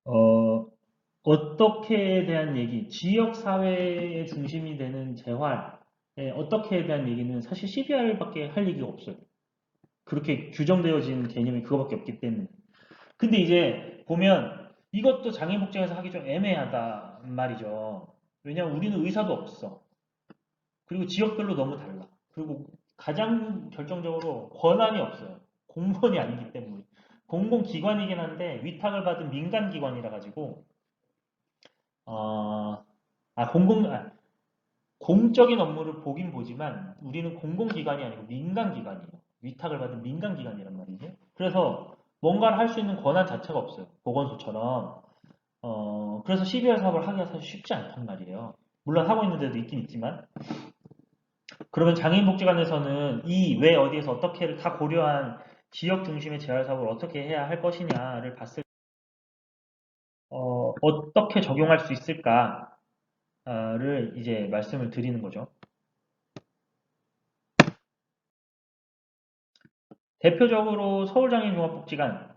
어, 어떻게에 대한 얘기, 지역사회의 중심이 되는 재활에 어떻게에 대한 얘기는 사실 CBR밖에 할 얘기가 없어요. 그렇게 규정되어진 개념이 그거밖에 없기 때문에. 근데 이제 보면 이것도 장애인 복지관에서 하기 좀 애매하단 말이죠. 왜냐면 우리는 의사도 없어. 그리고 지역별로 너무 달라. 그리고 가장 결정적으로 권한이 없어요. 공무원이 아니기 때문에. 공공기관이긴 한데 위탁을 받은 민간기관이라 가지고 어, 아, 공적인 업무를 보긴 보지만 우리는 공공기관이 아니고 민간기관이에요. 위탁을 받은 민간기관이란 말이죠. 그래서 뭔가를 할 수 있는 권한 자체가 없어요. 보건소처럼. 그래서 CBR 사업을 하기가 사실 쉽지 않단 말이에요. 물론 하고 있는 데도 있긴 있지만. 그러면 장애인복지관에서는 이 외 어디에서 어떻게를 다 고려한 지역 중심의 재활 사업을 어떻게 해야 할 것이냐를 봤을 때, 어떻게 적용할 수 있을까를 이제 말씀을 드리는 거죠. 대표적으로 서울장애인종합복지관에서는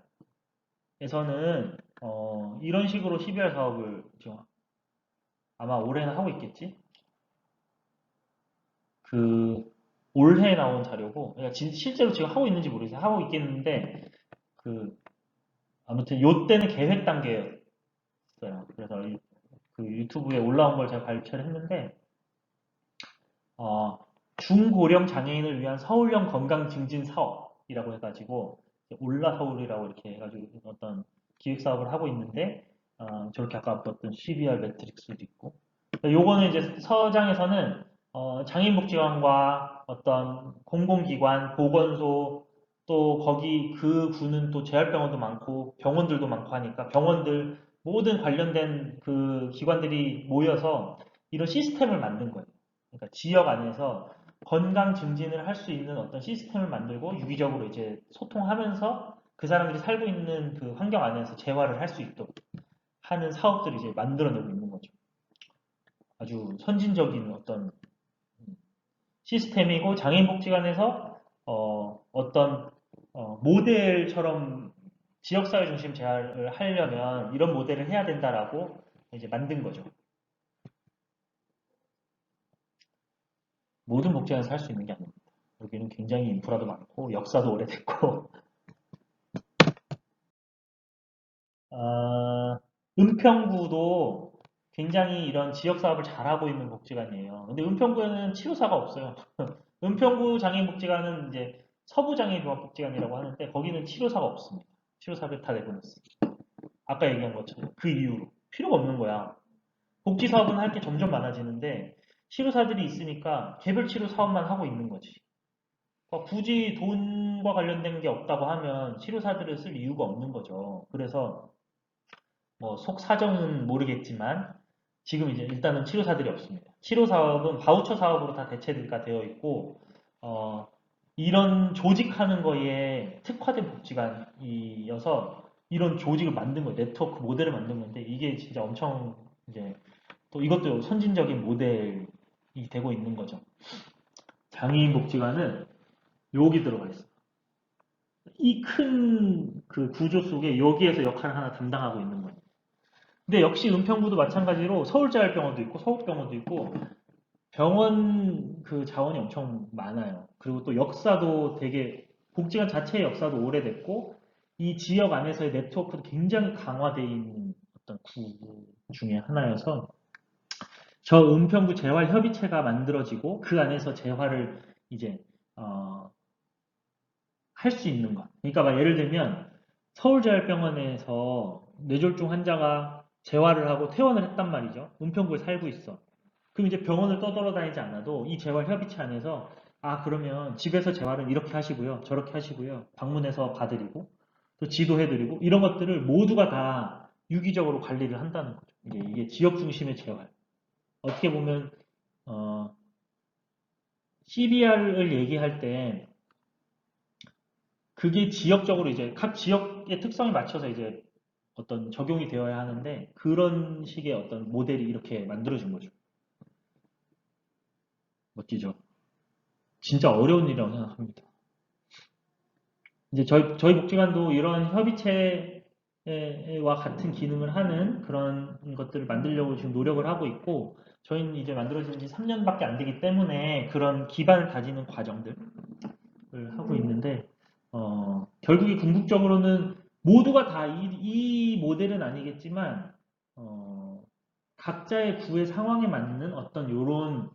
이런 식으로 12월 사업을 지금 아마 올해는 하고 있겠지? 그 올해 나온 자료고, 그러니까 실제로 지금 하고 있는지 모르겠어요. 하고 있겠는데 그 아무튼 요때는 계획 단계였어요. 그래서 그 유튜브에 올라온 걸 제가 발표를 했는데 어, 중고령 장애인을 위한 서울형 건강 증진 사업이라고 해가지고 올라 서울이라고 이렇게 해가지고 어떤 기획 사업을 하고 있는데 저렇게 아까 봤던 CBR 매트릭스도 있고 요거는 이제 서장에서는 장애인복지관과 어떤 공공기관, 보건소 또 거기 그 구는 또 재활병원도 많고 병원들도 많고 하니까 병원들 모든 관련된 그 기관들이 모여서 이런 시스템을 만든 거예요. 그러니까 지역 안에서 건강 증진을 할 수 있는 어떤 시스템을 만들고 유기적으로 이제 소통하면서 그 사람들이 살고 있는 그 환경 안에서 재활을 할 수 있도록 하는 사업들을 이제 만들어내고 있는 거죠. 아주 선진적인 어떤 시스템이고 장애인복지관에서 어떤 모델처럼 지역사회 중심 재활을 하려면 이런 모델을 해야 된다라고 이제 만든 거죠. 모든 복지관에서 할 수 있는 게 아닙니다. 여기는 굉장히 인프라도 많고 역사도 오래됐고 아, 은평구도 굉장히 이런 지역 사업을 잘하고 있는 복지관이에요. 근데 은평구에는 치료사가 없어요. 은평구 장애인복지관은 이제 서부장애인종합복지관이라고 하는데 거기는 치료사가 없습니다. 치료사를 다 내보냈어요. 아까 얘기한 것처럼 그 이유로 필요가 없는 거야. 복지 사업은 할 게 점점 많아지는데 치료사들이 있으니까 개별 치료 사업만 하고 있는 거지. 그러니까 굳이 돈과 관련된 게 없다고 하면 치료사들을 쓸 이유가 없는 거죠. 그래서 뭐 속 사정은 모르겠지만 지금 이제 일단은 치료사들이 없습니다. 치료 사업은 바우처 사업으로 다 대체가 되어 있고 어, 이런 조직하는 거에 특화된 복지관이어서 이런 조직을 만든 거예요. 네트워크 모델을 만든 건데 이게 진짜 엄청 이제 또 이것도 선진적인 모델이 되고 있는 거죠. 장애인 복지관은 여기 들어가 있어. 이 큰 그 구조 속에 여기에서 역할을 하나 담당하고 있는 거예요. 근데 역시 은평구도 마찬가지로 서울재활병원도 있고 서울병원도 있고 병원 그 자원이 엄청 많아요. 그리고 또 역사도 되게 복지관 자체의 역사도 오래됐고 이 지역 안에서의 네트워크도 굉장히 강화되어 있는 어떤 구 중에 하나여서 저 은평구 재활협의체가 만들어지고 그 안에서 재활을 이제 할 수 있는 것. 그러니까 막 예를 들면 서울재활병원에서 뇌졸중 환자가 재활을 하고 퇴원을 했단 말이죠. 은평구에 살고 있어. 그럼 이제 병원을 떠돌아다니지 않아도 이 재활협의체 안에서 아 그러면 집에서 재활은 이렇게 하시고요. 저렇게 하시고요. 방문해서 봐드리고 또 지도해드리고 이런 것들을 모두가 다 유기적으로 관리를 한다는 거죠. 이게 지역 중심의 재활. 어떻게 보면 CBR을 얘기할 때 그게 지역적으로 이제 각 지역의 특성에 맞춰서 이제 어떤 적용이 되어야 하는데 그런 식의 어떤 모델이 이렇게 만들어진 거죠. 멋지죠? 진짜 어려운 일이라고 생각합니다. 이제 저희 복지관도 이런 협의체를 와 같은 기능을 하는 그런 것들을 만들려고 지금 노력을 하고 있고, 저희는 이제 만들어진 지 3년밖에 안 되기 때문에 그런 기반을 다지는 과정들을 하고 있는데, 결국에 궁극적으로는 모두가 다 이 모델은 아니겠지만, 각자의 구의 상황에 맞는 어떤 요런,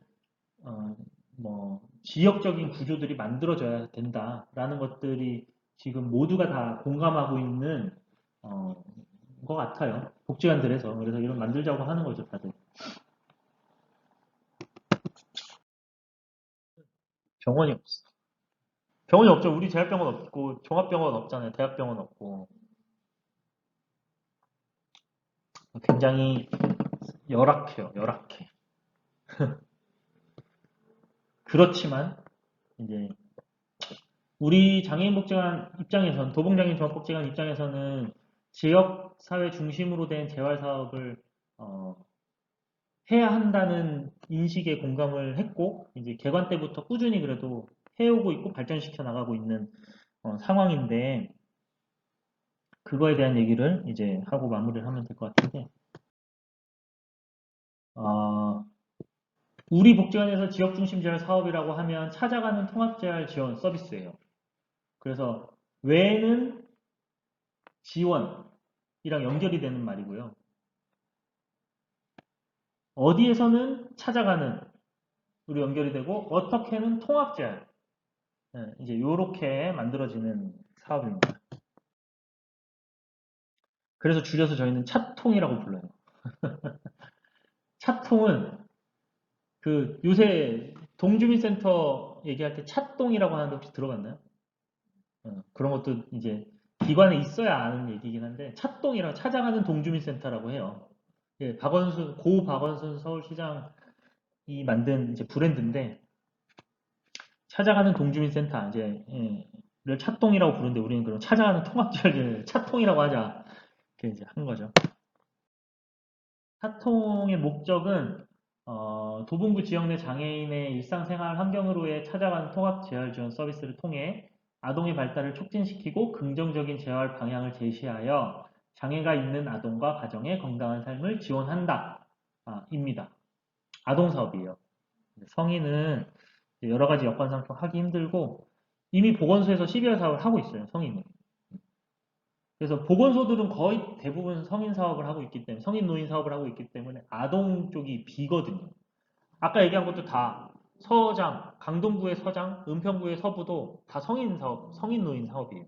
어, 지역적인 구조들이 만들어져야 된다라는 것들이 지금 모두가 다 공감하고 있는, 어, 것 같아요. 복지관들에서. 그래서 이런 만들자고 하는 거죠, 다들. 병원이 없어. 병원이 없죠. 우리 제약병원 없고, 종합병원 없잖아요. 대학병원 없고. 굉장히 열악해요. 열악해. 그렇지만, 이제, 우리 장애인복지관 입장에서는, 도봉장애인 종합복지관 입장에서는 지역사회 중심으로 된 재활사업을, 어, 해야 한다는 인식에 공감을 했고, 이제 개관 때부터 꾸준히 그래도 해오고 있고 발전시켜 나가고 있는 상황인데, 그거에 대한 얘기를 이제 하고 마무리를 하면 될 것 같은데, 어, 우리 복지관에서 지역중심 재활 사업이라고 하면 찾아가는 통합재활 지원 서비스예요. 그래서 외에는 지원이랑 연결이 되는 말이고요. 어디에서는 찾아가는 으로 연결이 되고 어떻게는 통합재활. 이제 요렇게 만들어지는 사업입니다. 그래서 줄여서 저희는 찻통이라고 불러요. 찻통은 그 요새 동주민센터 얘기할 때 찻동이라고 하는데 혹시 들어봤나요? 그런 것도 이제 기관에 있어야 아는 얘기긴 한데 찻동이라고 찾아가는 동주민센터라고 해요. 예, 고 박원순 서울시장이 만든 이제 브랜드인데 찾아가는 동주민센터 이제 를 찻동이라고 부르는데 우리는 그럼 찾아가는 통합지역을 찻통이라고 하자 이렇게 이제 한 거죠. 찻통의 목적은 도봉구 지역 내 장애인의 일상생활 환경으로의 찾아가는 통합 재활 지원 서비스를 통해 아동의 발달을 촉진시키고 긍정적인 재활 방향을 제시하여 장애가 있는 아동과 가정의 건강한 삶을 지원한다. 입니다. 아동 사업이에요. 성인은 여러 가지 여건 상품 하기 힘들고 이미 보건소에서 CBR 사업을 하고 있어요. 성인은. 그래서 보건소들은 거의 대부분 성인 사업을 하고 있기 때문에 성인 노인 사업을 하고 있기 때문에 아동 쪽이 비거든요. 아까 얘기한 것도 다 서장, 강동구의 서장, 은평구의 서부도 다 성인 사업, 성인 노인 사업이에요.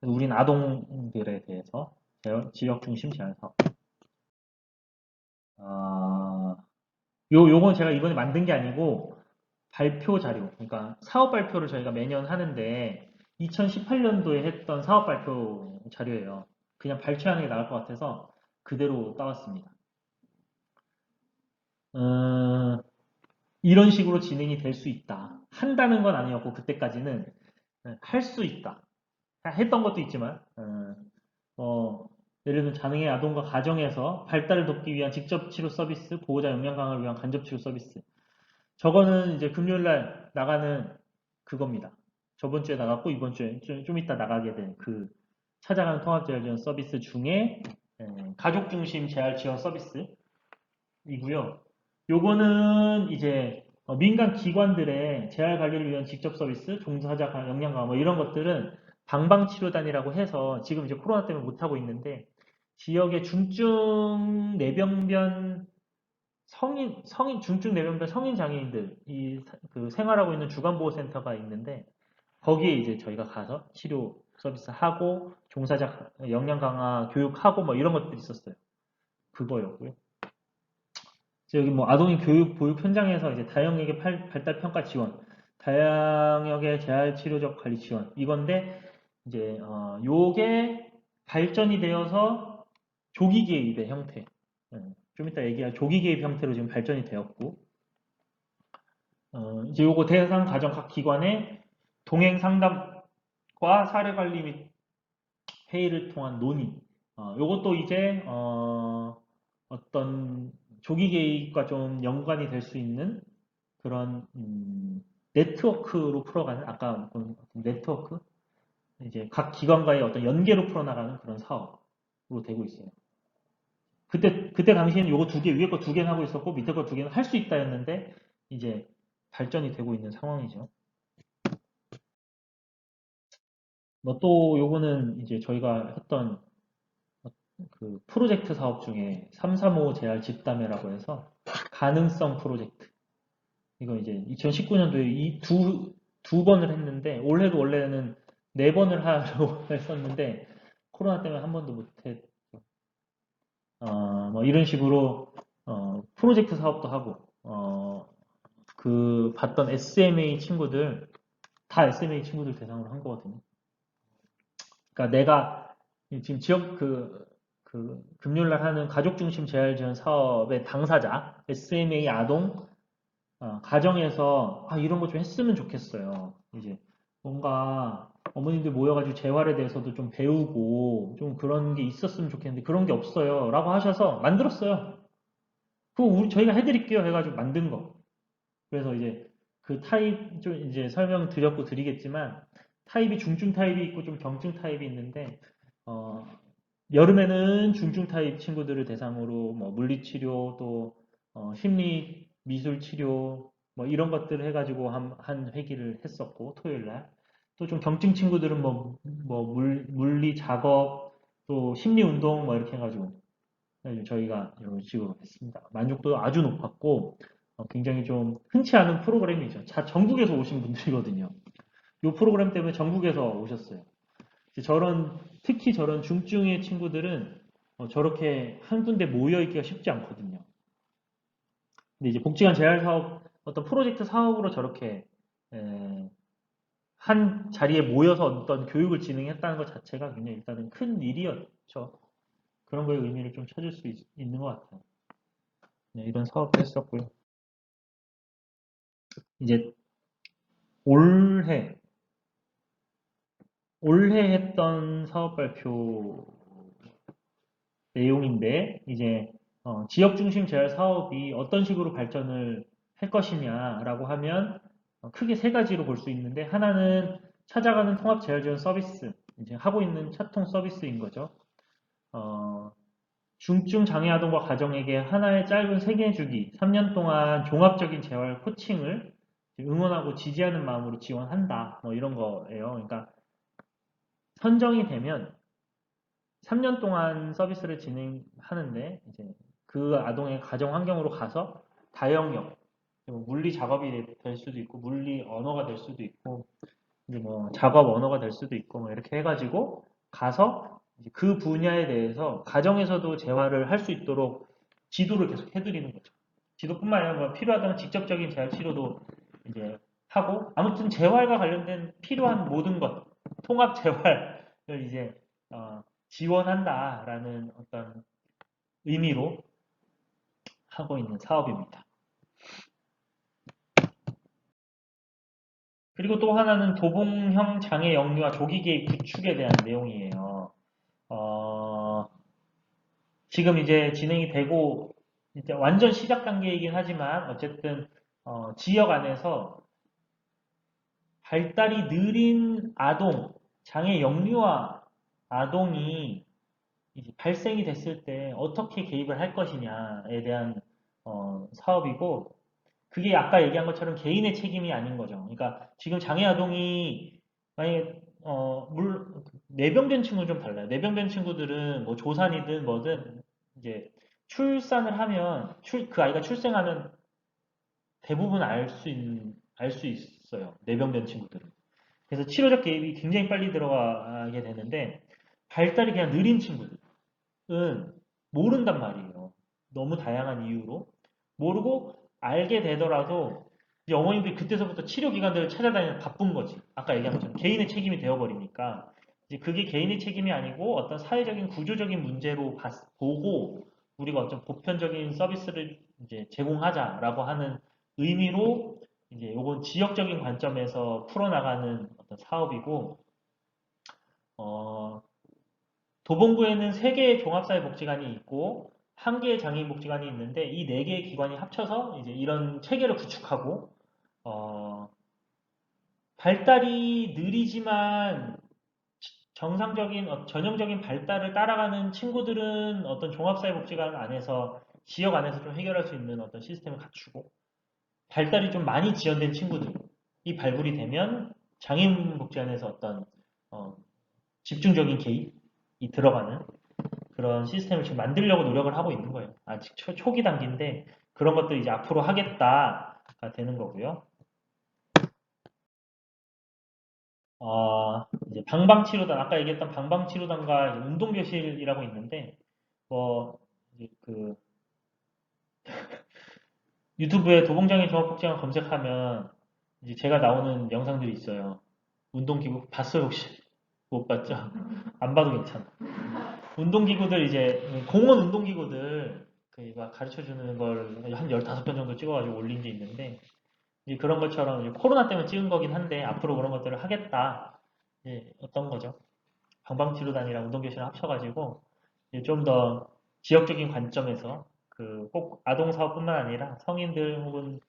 그래서 우린 아동들에 대해서 지역 중심 제한 사업. 아, 요건 제가 이번에 만든 게 아니고 발표 자료, 그러니까 사업 발표를 저희가 매년 하는데 2018년도에 했던 사업 발표 자료예요. 그냥 발췌하는 게 나을 것 같아서 그대로 따왔습니다. 어, 이런 식으로 진행이 될 수 있다. 한다는 건 아니었고 그때까지는 할 수 있다. 했던 것도 있지만 예를 들면 장애 아동과 가정에서 발달을 돕기 위한 직접 치료 서비스, 보호자 역량 강화를 위한 간접 치료 서비스. 저거는 이제 금요일 날 나가는 그겁니다. 저번 주에 나갔고 이번 주에 좀 이따 나가게 된 그 찾아가는 통합재활 지원 서비스 중에 가족 중심 재활 지원 서비스이고요. 요거는 이제 민간 기관들의 재활 관리를 위한 직접 서비스, 종사자 역량 강화 뭐 이런 것들은 방방치료단이라고 해서 지금 이제 코로나 때문에 못 하고 있는데 지역의 중증 내병변 중증 내병변 성인 장애인들 그 생활하고 있는 주간보호센터가 있는데 거기에 이제 저희가 가서 치료 서비스 하고 종사자 역량 강화 교육하고 뭐 이런 것들이 있었어요. 그거였고요. 여기 뭐 아동인 교육 보육 현장에서 이제 다양역의 발달 평가 지원, 다양역의 재활 치료적 관리 지원 이건데 이제 요게 발전이 되어서 조기 개입의 형태. 좀 이따 얘기할 조기 개입 형태로 지금 발전이 되었고 이제 요거 대상 가정 각 기관의 동행 상담과 사례 관리 및 회의를 통한 논의. 요것도 이제 어떤 조기 개입과 좀 연관이 될 수 있는 그런 네트워크로 풀어가는 아까 본 네트워크 이제 각 기관과의 어떤 연계로 풀어나가는 그런 사업으로 되고 있어요. 그때 당시에는 요거 두 개, 위에 거 두 개는 하고 있었고, 밑에 거 두 개는 할 수 있다였는데, 이제 발전이 되고 있는 상황이죠. 뭐 또 요거는 이제 저희가 했던 그 프로젝트 사업 중에 335 재활 집담회라고 해서 가능성 프로젝트. 이거 이제 2019년도에 두 번을 했는데, 올해도 원래는 네 번을 하려고 했었는데, 코로나 때문에 한 번도 못했, 뭐 이런 식으로, 프로젝트 사업도 하고, 그 봤던 SMA 친구들, 다 SMA 친구들 대상으로 한 거거든요. 그러니까 내가 지금 지역 금요일날 하는 가족중심 재활지원 사업의 당사자, SMA 아동, 가정에서 이런 거 좀 했으면 좋겠어요. 이제 뭔가 어머님들 모여가지고 재활에 대해서도 좀 배우고 좀 그런 게 있었으면 좋겠는데 그런 게 없어요. 라고 하셔서 만들었어요. 그거 저희가 해드릴게요. 해가지고 만든 거. 그래서 이제 그 타입 좀 이제 설명 드렸고 드리겠지만 타입이 중증 타입이 있고 좀 경증 타입이 있는데 어, 여름에는 중증 타입 친구들을 대상으로 뭐 물리치료 또 심리 미술 치료 뭐 이런 것들을 해가지고 한 회기를 했었고 토요일 날 또 좀 경증 친구들은 물리 작업 또 심리 운동 뭐 이렇게 해가지고 저희가 이런 식으로 했습니다. 만족도 아주 높았고 굉장히 좀 흔치 않은 프로그램이죠. 전국에서 오신 분들이거든요. 이 프로그램 때문에 전국에서 오셨어요. 특히 저런 중증의 친구들은 저렇게 한 군데 모여 있기가 쉽지 않거든요. 근데 이제 복지관 재활 사업, 어떤 프로젝트 사업으로 저렇게 한 자리에 모여서 어떤 교육을 진행했다는 것 자체가 굉장히 일단은 큰 일이었죠. 그런 거에 의미를 좀 찾을 수 있는 것 같아요. 네, 이런 사업도 했었고요. 이제 올해, 올해 했던 사업 발표 내용인데, 이제 지역 중심 재활 사업이 어떤 식으로 발전을 할 것이냐라고 하면 크게 세 가지로 볼 수 있는데, 하나는 찾아가는 통합 재활 지원 서비스, 이제 하고 있는 차통 서비스인 거죠. 어, 중증 장애 아동과 가정에게 하나의 짧은 세계 주기, 3년 동안 종합적인 재활 코칭을 응원하고 지지하는 마음으로 지원한다. 뭐 이런 거예요. 그러니까 선정이 되면 3년 동안 서비스를 진행하는데 이제 그 아동의 가정 환경으로 가서 다영역, 뭐 물리 작업이 될 수도 있고 물리 언어가 될 수도 있고 이제 뭐 작업 언어가 될 수도 있고 뭐 이렇게 해가지고 가서 그 분야에 대해서 가정에서도 재활을 할 수 있도록 지도를 계속 해드리는 거죠. 지도뿐만 아니라 뭐 필요하다면 직접적인 재활 치료도 이제 하고 아무튼 재활과 관련된 필요한 모든 것 통합 재활을 이제 지원한다라는 어떤 의미로 하고 있는 사업입니다. 그리고 또 하나는 도봉형 장애 영유아 조기 개입 구축에 대한 내용이에요. 어, 지금 이제 진행이 되고 이제 완전 시작 단계이긴 하지만 어쨌든 지역 안에서 발달이 느린 아동, 장애 영유아 아동이 이제 발생이 됐을 때 어떻게 개입을 할 것이냐에 대한 사업이고 그게 아까 얘기한 것처럼 개인의 책임이 아닌 거죠. 그러니까 지금 장애 아동이 만약에 내병된 친구는 좀 달라요. 내병된 친구들은 뭐 조산이든 뭐든 이제 출산을 하면 그 아이가 출생하면 대부분 알 수 있어요. 내병된 친구들은. 그래서 치료적 개입이 굉장히 빨리 들어가게 되는데 발달이 그냥 느린 친구들은 모른단 말이에요. 너무 다양한 이유로 모르고 알게 되더라도 이제 어머님들이 그때서부터 치료 기관들을 찾아다니는 바쁜 거지. 아까 얘기한 것처럼 개인의 책임이 되어버리니까 이제 그게 개인의 책임이 아니고 어떤 사회적인 구조적인 문제로 보고 우리가 어떤 보편적인 서비스를 이제 제공하자라고 하는 의미로 이제 요건 지역적인 관점에서 풀어나가는 어떤 사업이고 어, 도봉구에는 3개의 종합사회복지관이 있고 1개의 장애인복지관이 있는데 이 4개의 기관이 합쳐서 이제 이런 체계를 구축하고 어, 발달이 느리지만 정상적인 전형적인 발달을 따라가는 친구들은 어떤 종합사회복지관 안에서 지역 안에서 좀 해결할 수 있는 어떤 시스템을 갖추고 발달이 좀 많이 지연된 친구들이 발굴이 되면 장애인복지관에서 어떤 어, 집중적인 개입이 들어가는 그런 시스템을 지금 만들려고 노력을 하고 있는 거예요. 아직 초기 단계인데 그런 것들 이제 앞으로 하겠다가 되는 거고요. 이제 방방치료단, 아까 얘기했던 방방치료단과 운동교실이라고 있는데, 뭐, 이제 유튜브에 도봉장애 종합복지관 검색하면, 이제 제가 나오는 영상들이 있어요. 운동기구, 봤어요, 혹시? 못 봤죠? 안 봐도 괜찮아. 운동기구들, 이제, 공원 운동기구들, 가르쳐 주는 걸 한 15편 정도 찍어가지고 올린 게 있는데, 이제 그런 것처럼 이제 코로나 때문에 찍은 거긴 한데, 앞으로 그런 것들을 하겠다. 어떤 거죠? 방방치료단이랑 운동교실을 합쳐가지고 좀 더 지역적인 관점에서 꼭 아동 사업뿐만 아니라 성인들 혹은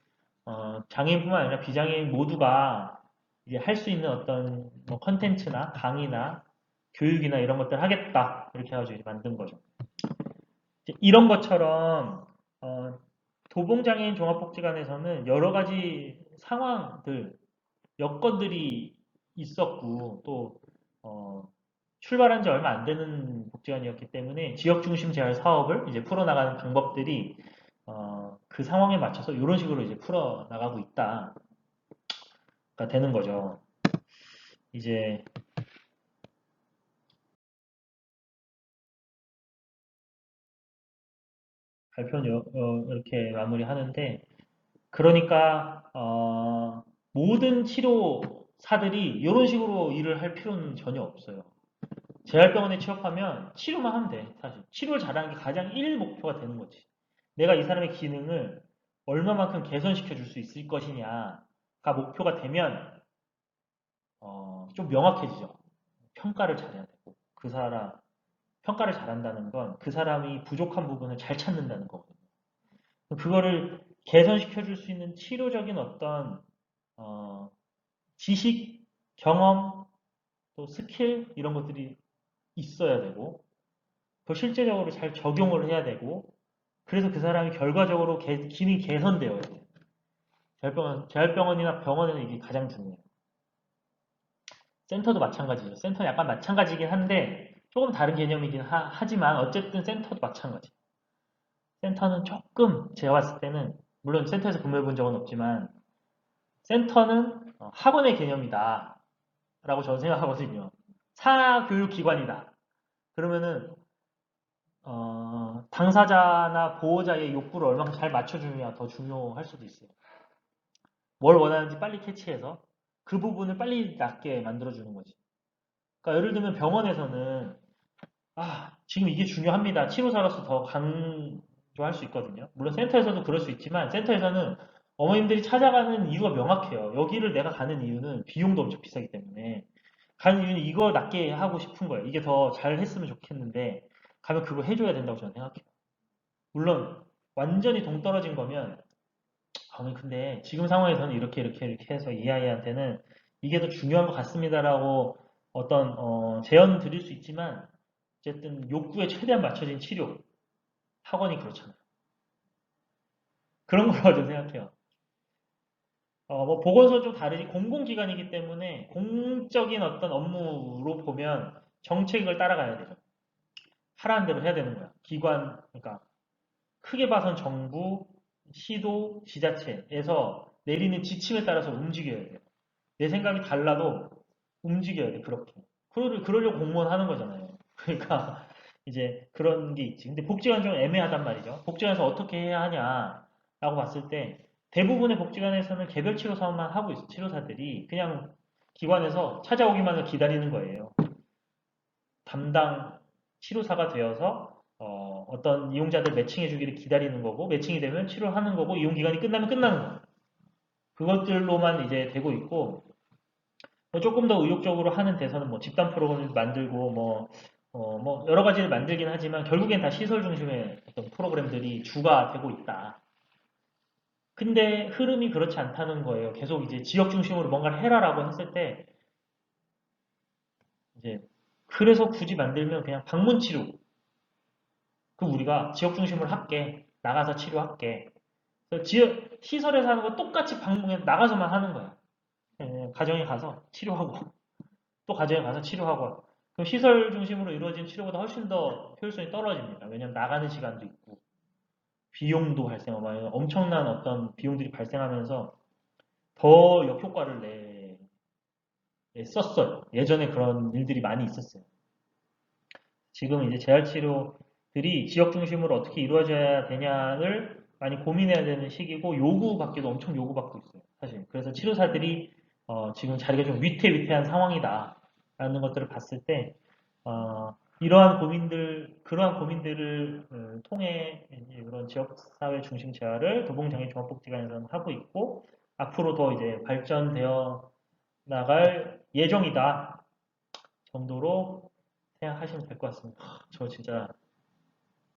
장애인뿐만 아니라 비장애인 모두가 이제 할 수 있는 어떤 뭐 컨텐츠나 강의나 교육이나 이런 것들 하겠다 이렇게 해가지고 이제 만든 거죠. 이런 것처럼 도봉장애인 종합복지관에서는 여러 가지 상황들, 여건들이 있었고 또 어, 출발한 지 얼마 안 되는 복지관이었기 때문에 지역 중심 재활 사업을 이제 풀어나가는 방법들이 그 상황에 맞춰서 이런 식으로 이제 풀어나가고 있다가 되는 거죠. 이제 발표는 이렇게 마무리하는데 그러니까 모든 치료사들이 이런 식으로 일을 할 필요는 전혀 없어요. 재활병원에 취업하면 치료만 하면 돼. 사실 치료를 잘하는 게 가장 1목표가 되는 거지. 내가 이 사람의 기능을 얼마만큼 개선시켜 줄 수 있을 것이냐가 목표가 되면 좀 명확해지죠. 평가를 잘해야 되고 그 사람 평가를 잘한다는 건 그 사람이 부족한 부분을 잘 찾는다는 거거든요. 그거를 개선시켜 줄 수 있는 치료적인 어떤 어, 지식, 경험, 또 스킬 이런 것들이 있어야 되고 그걸 실제적으로 잘 적용을 해야 되고 그래서 그 사람이 결과적으로 기능이 개선되어야 돼요. 재활병원이나 병원에는 이게 가장 중요해요. 센터도 마찬가지죠. 센터는 약간 마찬가지긴 한데 조금 다른 개념이긴 하지만 어쨌든 센터도 마찬가지. 센터는 조금 제가 봤을 때는 물론 센터에서 근무해 본 적은 없지만 센터는 학원의 개념이다 라고 저는 생각하거든요. 사교육기관이다. 그러면은 당사자나 보호자의 욕구를 얼마나 잘 맞춰주느냐 더 중요할 수도 있어요. 뭘 원하는지 빨리 캐치해서 그 부분을 빨리 낫게 만들어주는 거지. 그러니까 예를 들면 병원에서는 지금 이게 중요합니다. 치료사로서 더 강조할 수 있거든요. 물론 센터에서도 그럴 수 있지만 센터에서는 어머님들이 찾아가는 이유가 명확해요. 여기를 내가 가는 이유는 비용도 엄청 비싸기 때문에 가는 이유는 이거 낫게 하고 싶은 거예요. 이게 더 잘했으면 좋겠는데 가면 그거 해줘야 된다고 저는 생각해요. 물론 완전히 동떨어진 거면 근데 지금 상황에서는 이렇게 해서 이 아이한테는 이게 더 중요한 것 같습니다라고 어떤 제언 드릴 수 있지만 어쨌든 욕구에 최대한 맞춰진 치료 학원이 그렇잖아요. 그런 거라고 저는 생각해요. 뭐 보건소는 좀 다르지 공공기관이기 때문에 공적인 어떤 업무로 보면 정책을 따라가야 돼요. 하라는 대로 해야 되는 거야. 기관 그러니까 크게 봐선 정부, 시도, 지자체에서 내리는 지침에 따라서 움직여야 돼요. 내 생각이 달라도 움직여야 돼, 그렇게. 그러려고 공무원 하는 거잖아요. 그러니까 이제 그런 게 있지. 근데 복지관 좀 애매하단 말이죠. 복지관에서 어떻게 해야 하냐라고 봤을 때 대부분의 복지관에서는 개별 치료 사업만 하고 있어. 치료사들이 그냥 기관에서 찾아오기만 을 기다리는 거예요. 담당 치료사가 되어서 떤 이용자들 매칭해 주기를 기다리는 거고 매칭이 되면 치료하는 거고 이용 기간이 끝나면 끝나는 거예요. 그것들로만 이제 되고 있고 뭐 조금 더 의욕적으로 하는 데서는 뭐 집단 프로그램을 만들고 뭐 여러 가지를 만들긴 하지만 결국엔 다 시설 중심의 어떤 프로그램들이 주가 되고 있다. 근데 흐름이 그렇지 않다는 거예요. 계속 이제 지역 중심으로 뭔가를 해라라고 했을 때 이제 그래서 굳이 만들면 그냥 방문 치료. 그 우리가 지역 중심으로 할게. 나가서 치료할게. 그래서 시설에서 하는 거 똑같이 방문에 나가서만 하는 거야. 가정에 가서 치료하고 또 가정에 가서 치료하고 그럼 시설 중심으로 이루어진 치료보다 훨씬 더 효율성이 떨어집니다. 왜냐하면 나가는 시간도 있고 비용도 발생하고 엄청난 어떤 비용들이 발생하면서 더 역효과를 냈었어요. 예전에 그런 일들이 많이 있었어요. 지금 이제 재활치료들이 지역 중심으로 어떻게 이루어져야 되냐를 많이 고민해야 되는 시기고 요구받기도 엄청 요구받고 있어요. 사실. 그래서 치료사들이 지금 자리가 좀 위태위태한 상황이다라는 것들을 봤을 때 그러한 고민들을 통해 이제 그런 지역사회 중심 재활을 도봉장애종합복지관에서는 하고 있고 앞으로 더 이제 발전되어 나갈 예정이다 정도로 생각하시면 될 것 같습니다. 저 진짜